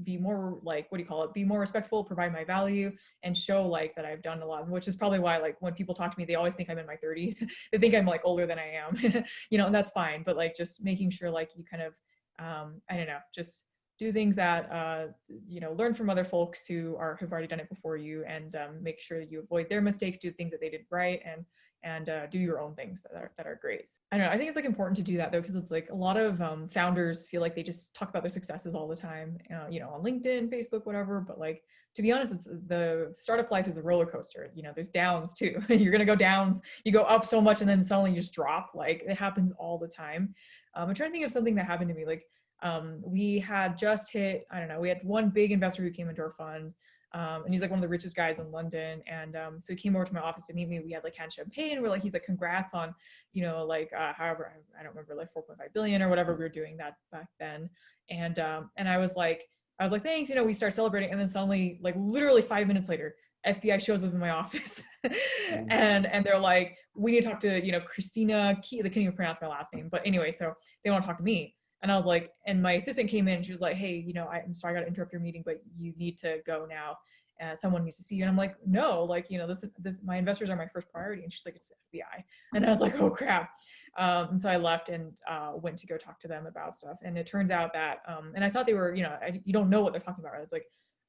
be more like, what do you call it, be more respectful, provide my value, and show like that I've done a lot, which is probably why like when people talk to me, they always think I'm in my 30s. They think I'm like older than I am. And that's fine. But like just making sure like you kind of I don't know, just do things that learn from other folks who've already done it before you, and make sure that you avoid their mistakes, do things that they did right, and do your own things that are great. I don't know. I think it's like important to do that though, because it's like a lot of founders feel like they just talk about their successes all the time, on LinkedIn, Facebook, whatever. But like, to be honest, it's the startup life is a roller coaster. There's downs too. You're gonna go downs. You go up so much, and then suddenly you just drop. Like it happens all the time. I'm trying to think of something that happened to me. Like we had just hit, I don't know, we had one big investor who came into our fund. And he's like one of the richest guys in London. And so he came over to my office to meet me. We had like had champagne. We're like, he's like, congrats on, however, I don't remember, like 4.5 billion or whatever we were doing that back then. And I was like, thanks, we start celebrating. And then suddenly, like literally 5 minutes later, FBI shows up in my office and they're like, we need to talk to, Christina Xi. They couldn't even pronounce my last name. But anyway, so they want to talk to me. And I was like, and my assistant came in and she was like, hey, I'm sorry, I got to interrupt your meeting, but you need to go now. Someone needs to see you. And I'm like, no, like, this, my investors are my first priority. And she's like, it's the FBI. And I was like, oh crap. And so I left and went to go talk to them about stuff. And it turns out that, and I thought they were, you don't know what they're talking about. Right? It's like,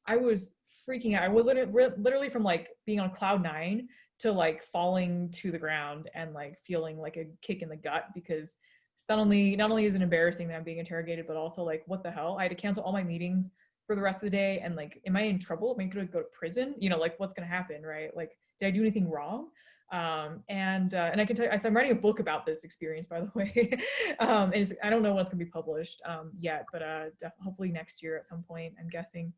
I was freaking out. I was literally from like being on cloud 9 to like falling to the ground and like feeling like a kick in the gut, because suddenly not only is it embarrassing that I'm being interrogated, but also like, what the hell? I had to cancel all my meetings for the rest of the day. And like, am I in trouble? Am I going to go to prison? Like what's going to happen, right? Like, did I do anything wrong? And I can tell you, so I'm writing a book about this experience, by the way. I don't know when it's going to be published yet, but hopefully next year at some point, I'm guessing.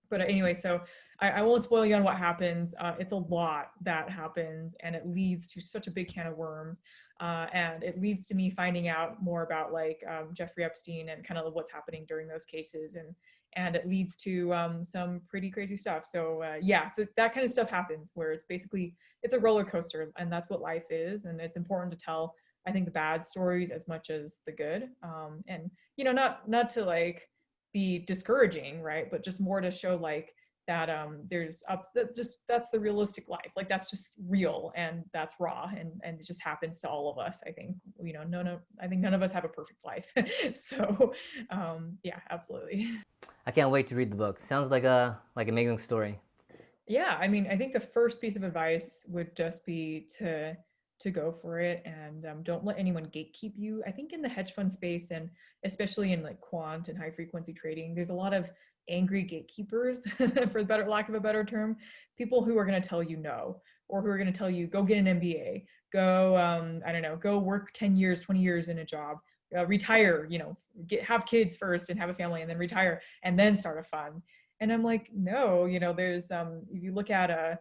But anyway, so I won't spoil you on what happens. It's a lot that happens, and it leads to such a big can of worms. And it leads to me finding out more about like Jeffrey Epstein and kind of what's happening during those cases. And it leads to some pretty crazy stuff. So yeah, so that kind of stuff happens where it's a roller coaster, and that's what life is. And it's important to tell, I think, the bad stories as much as the good. And not to like be discouraging, right? But just more to show like that that's the realistic life. Like that's just real and that's raw, and it just happens to all of us. I think, I think none of us have a perfect life. So yeah, absolutely. I can't wait to read the book. Sounds like a amazing story. Yeah, I mean, I think the first piece of advice would just be to go for it, and don't let anyone gatekeep you. I think in the hedge fund space, and especially in like quant and high frequency trading, there's a lot of angry gatekeepers, for the better lack of a better term, people who are going to tell you no, or who are going to tell you go get an MBA, go I don't know, go work 10 years, 20 years in a job, retire, have kids first and have a family, and then retire and then start a fund. And I'm like, no, there's if you look at a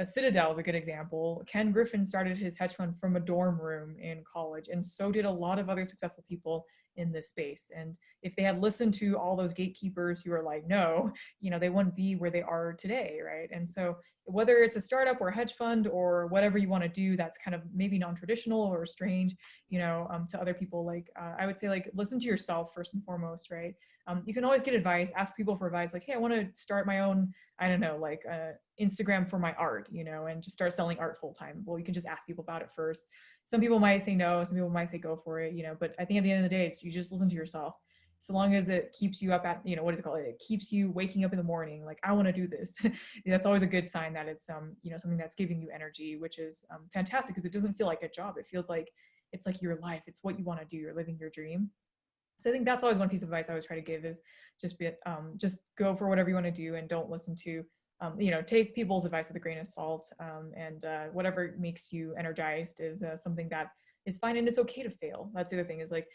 Citadel is a good example. Ken Griffin started his hedge fund from a dorm room in college, and so did a lot of other successful people in this space. And if they had listened to all those gatekeepers who are like, no, they wouldn't be where they are today, right? And so whether it's a startup or a hedge fund or whatever you want to do, that's kind of maybe non-traditional or strange, to other people. Like I would say, like, listen to yourself first and foremost, right? You can always get advice, ask people for advice, like, hey, I want to start my own, I don't know, like Instagram for my art, and just start selling art full time. Well, you can just ask people about it first. Some people might say no, some people might say go for it, but I think at the end of the day, you just listen to yourself. So long as it keeps you up at, what is it called? It keeps you waking up in the morning, like, I want to do this. That's always a good sign that it's, something that's giving you energy, which is fantastic, because it doesn't feel like a job. It feels like it's like your life. It's what you want to do. You're living your dream. So I think that's always one piece of advice I always try to give is just go for whatever you want to do, and don't listen to, take people's advice with a grain of salt, and whatever makes you energized is something that is fine, and it's okay to fail. That's the other thing is, like,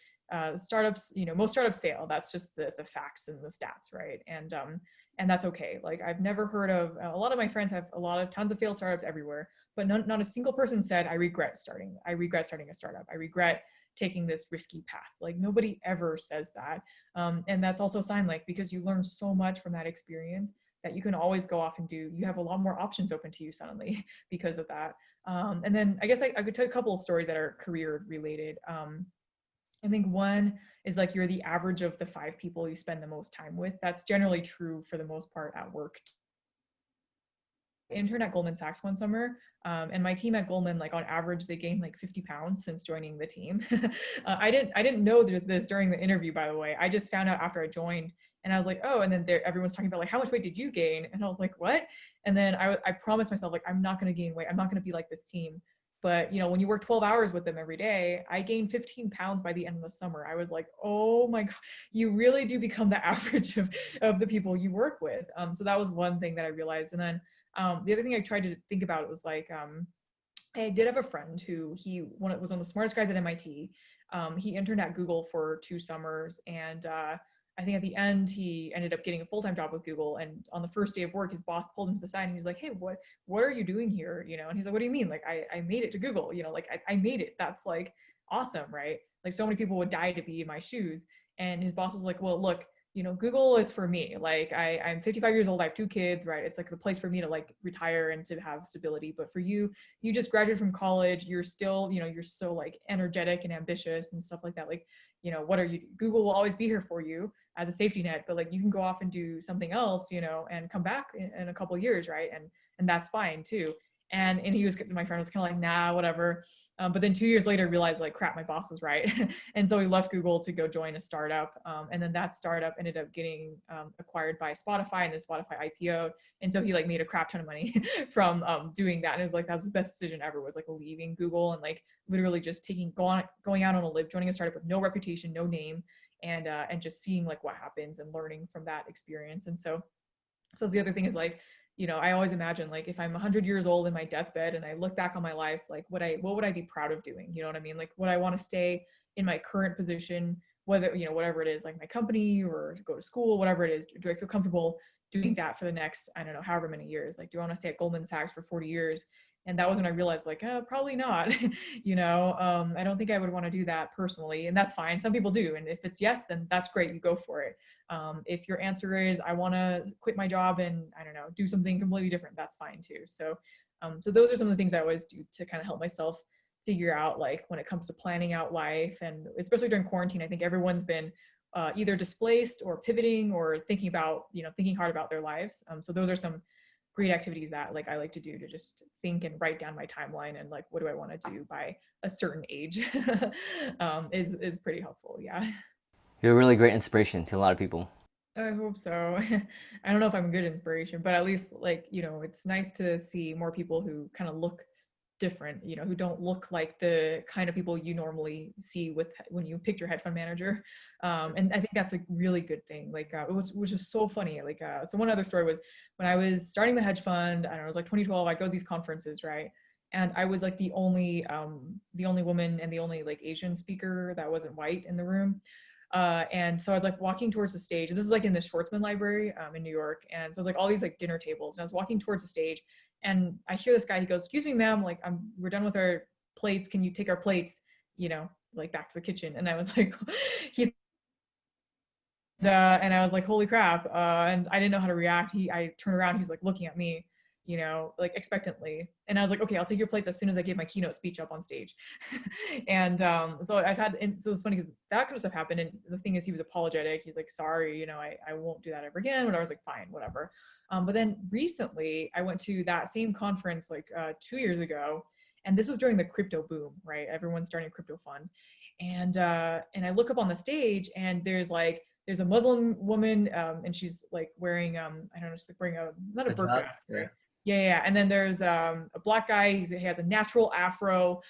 startups, most startups fail. That's just the facts and the stats, right? And that's okay. Like, I've never heard of, a lot of my friends have tons of failed startups everywhere, but not a single person said, I regret starting a startup. I regret taking this risky path. Like, nobody ever says that. And that's also a sign, like, because you learn so much from that experience, that you can always go off and you have a lot more options open to you suddenly because of that. And then I guess I could tell a couple of stories that are career related. I think one is, like, you're the average of the 5 people you spend the most time with. That's generally true for the most part at work. Intern at Goldman Sachs one summer, and my team at Goldman, like, on average, they gained like 50 pounds since joining the team. I didn't know this during the interview, by the way. I just found out after I joined, and I was like, oh, and then everyone's talking about, like, how much weight did you gain? And I was like, what? And then I promised myself, like, I'm not going to gain weight. I'm not going to be like this team. But when you work 12 hours with them every day, I gained 15 pounds by the end of the summer. I was like, oh my God, you really do become the average of the people you work with. So that was one thing that I realized. And then the other thing I tried to think about was, like, I did have a friend who was one of the smartest guys at MIT. He interned at Google for 2 summers, and I think at the end he ended up getting a full-time job with Google. And on the first day of work, his boss pulled him to the side and he's like, "Hey, what are you doing here?" And he's like, "What do you mean? Like, I made it to Google. Like, I made it. That's, like, awesome, right? Like, so many people would die to be in my shoes." And his boss was like, "Well, look, Google is for me. Like, I'm 55 years old. I have 2 kids, right? It's like the place for me to, like, retire and to have stability. But for you, you just graduated from college. You're still, you're so, like, energetic and ambitious and stuff like that. Like, what are you? Google will always be here for you as a safety net, but, like, you can go off and do something else, and come back in a couple of years, right? And that's fine too." And my friend was kind of like, nah, whatever. But then 2 years later realized, like, crap, my boss was right. And so he left Google to go join a startup. And then that startup ended up getting acquired by Spotify, and then Spotify IPO'd. And so he, like, made a crap ton of money from doing that. And it was like, that was the best decision ever, was, like, leaving Google and, like, literally just going out on a limb, joining a startup with no reputation, no name, and just seeing, like, what happens and learning from that experience. And so the other thing is, like, I always imagine, like, if I'm 100 years old in my deathbed and I look back on my life, like, what would I be proud of doing? You know what I mean? Like, would I want to stay in my current position, whether, whatever it is, like my company or go to school, whatever it is? Do I feel comfortable doing that for the next, I don't know, however many years? Like, do I want to stay at Goldman Sachs for 40 years? And that was when I realized, like, probably not. I don't think I would want to do that personally, and that's fine. Some people do. And if it's yes, then that's great. You go for it. If your answer is, I want to quit my job and, I don't know, do something completely different, that's fine too. So those are some of the things I always do to kind of help myself figure out, like, when it comes to planning out life. And especially during quarantine, I think everyone's been either displaced or pivoting or thinking about, thinking hard about their lives. So those are some great activities that like I like to do, to just think and write down my timeline and like what do I want to do by a certain age. Is pretty helpful. Yeah. You're a really great inspiration to a lot of people. I hope so. I don't know if I'm a good inspiration, but at least like, it's nice to see more people who kind of look different, who don't look like the kind of people you normally see with when you pick your hedge fund manager. And I think that's a really good thing. Like, which is so funny. Like, so one other story was when I was starting the hedge fund, I don't know, it was like 2012, I go to these conferences, right? And I was like the only woman and the only like Asian speaker that wasn't white in the room. And so I was like walking towards the stage. This is like in the Schwartzman Library in New York. And so it was like all these like dinner tables. And I was walking towards the stage, and I hear this guy. He goes, "Excuse me, ma'am. Like, we're done with our plates. Can you take our plates? Like back to the kitchen?" And I was like, he. And I was like, "Holy crap!" And I didn't know how to react. I turned around. He's like looking at me, like expectantly. And I was like, "Okay, I'll take your plates as soon as I give my keynote speech up on stage." And so I've had, and so it's funny because that kind of stuff happened. And the thing is, he was apologetic. He's like, "Sorry, I won't do that ever again." But I was like, "Fine, whatever." But then recently, I went to that same conference like 2 years ago, and this was during the crypto boom, right? Everyone's starting a crypto fund, and I look up on the stage, and there's a Muslim woman, and she's like wearing I don't know, she's like wearing a not a burqa, right? Yeah. And then there's a black guy. He has a natural afro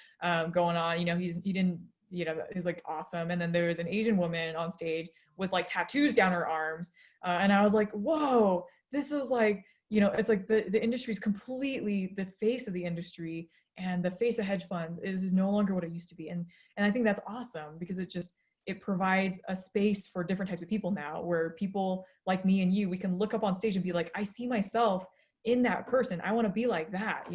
going on. He didn't, he's like awesome. And then there's an Asian woman on stage with like tattoos down her arms. And I was like, whoa, this is like, it's like the industry's completely the face of the industry, and the face of hedge funds is no longer what it used to be. And I think that's awesome because it provides a space for different types of people now, where people like me and you, we can look up on stage and be like, I see myself in that person. I want to be like that,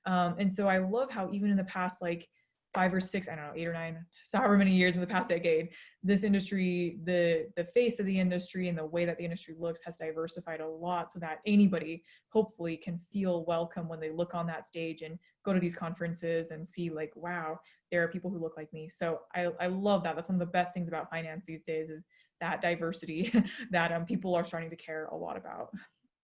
and so I love how even in the past like 5 or 6, I don't know, 8 or 9, so however many years in the past decade, this industry, the face of the industry and the way that the industry looks has diversified a lot, so that anybody hopefully can feel welcome when they look on that stage and go to these conferences and see like, wow, there are people who look like me. So I love that. That's one of the best things about finance these days, is that diversity that people are starting to care a lot about.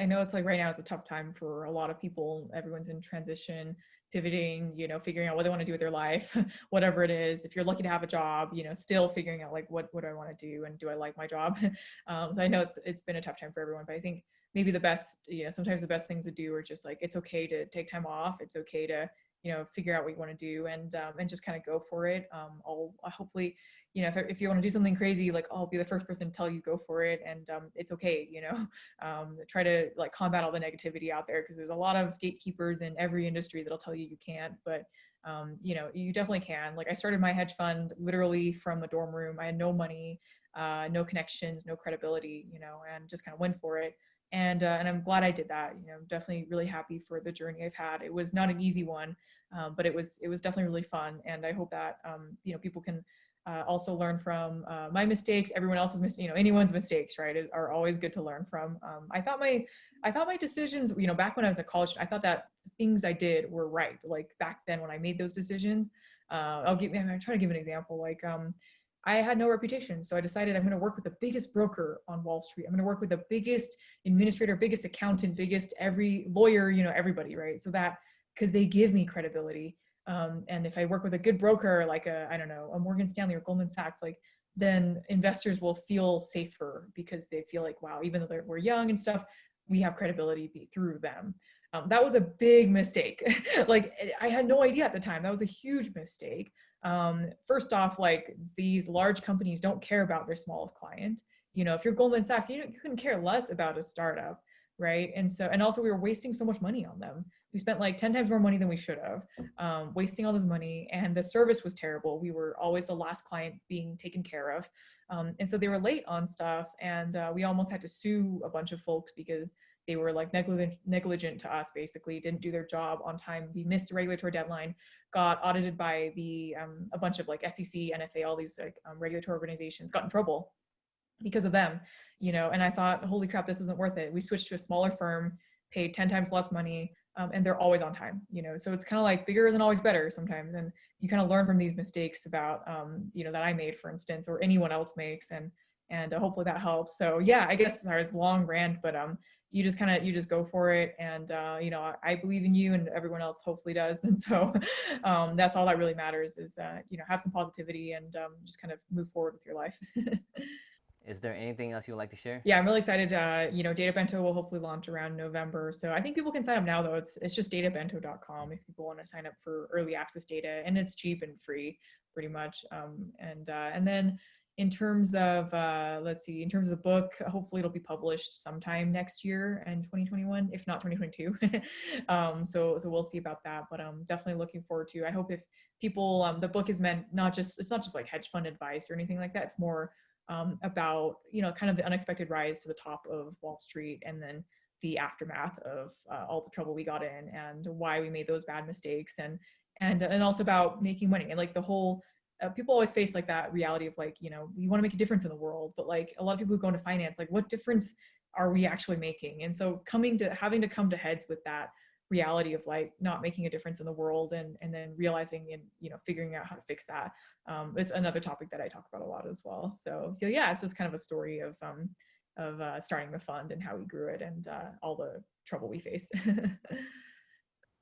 I know it's like right now it's a tough time for a lot of people. Everyone's in transition, pivoting, figuring out what they want to do with their life, whatever it is. If you're lucky to have a job, still figuring out like what do I want to do and do I like my job? So I know it's been a tough time for everyone, but I think maybe the best, sometimes the best things to do are just like, it's okay to take time off. It's okay to figure out what you want to do, and just kind of go for it. I'll hopefully, if you want to do something crazy, like I'll be the first person to tell you go for it, and it's okay. Try to like combat all the negativity out there, because there's a lot of gatekeepers in every industry that'll tell you can't, but you definitely can. Like I started my hedge fund literally from the dorm room. I had no money, no connections, no credibility, and just kind of went for it. And I'm glad I did that. I'm definitely really happy for the journey I've had. It was not an easy one, but it was definitely really fun. And I hope that people can also learn from my mistakes, everyone else's mistakes, anyone's mistakes, right, are always good to learn from. I thought my decisions, back when I was in college, I thought that things I did were right. Like back then when I made those decisions, I'm trying to give an example. Like I had no reputation. So I decided I'm going to work with the biggest broker on Wall Street. I'm going to work with the biggest administrator, biggest accountant, biggest every lawyer, everybody, right? So that, because they give me credibility. And if I work with a good broker, like I don't know, a Morgan Stanley or Goldman Sachs, like then investors will feel safer because they feel like, wow, even though we're young and stuff, we have credibility through them. That was a big mistake. Like I had no idea at the time. That was a huge mistake. First off, like these large companies don't care about their smallest client. If you're Goldman Sachs, you couldn't care less about a startup, right? And also we were wasting so much money on them. We spent like 10 times more money than we should have, wasting all this money, and the service was terrible. We were always the last client being taken care of. And so they were late on stuff, and we almost had to sue a bunch of folks because they were like negligent to us, basically, didn't do their job on time. We missed a regulatory deadline, got audited by a bunch of like SEC, NFA, all these like regulatory organizations, got in trouble because of them, and I thought, holy crap, this isn't worth it. We switched to a smaller firm, paid 10 times less money, and they're always on time, so it's kind of like bigger isn't always better sometimes. And you kind of learn from these mistakes about, that I made, for instance, or anyone else makes. And and hopefully that helps. So yeah, I guess sorry, it's a long rant, but you just go for it, and I believe in you, and everyone else hopefully does. And so that's all that really matters is have some positivity, and just kind of move forward with your life. Is there anything else you would like to share? Yeah, I'm really excited. Data Bento will hopefully launch around November. So I think people can sign up now, though. It's just databento.com if people want to sign up for early access data, and it's cheap and free, pretty much. And then in terms of let's see, in terms of the book, hopefully it'll be published sometime next year in 2021, if not 2022. So we'll see about that, but I'm definitely looking forward to. I hope if people, the book is meant it's not just like hedge fund advice or anything like that. It's more about kind of the unexpected rise to the top of Wall Street, and then the aftermath of all the trouble we got in, and why we made those bad mistakes, and also about making money, and like the whole people always face like that reality of like you want to make a difference in the world, but like a lot of people who go into finance, like what difference are we actually making? And so having to come to heads with that reality of like not making a difference in the world, and then realizing and figuring out how to fix that is another topic that I talk about a lot as well. So yeah, it's just kind of a story of starting the fund and how we grew it, and all the trouble we faced.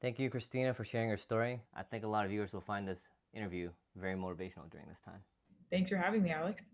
Thank you, Christina, for sharing your story. I think a lot of viewers will find this interview very motivational during this time. Thanks for having me, Alex.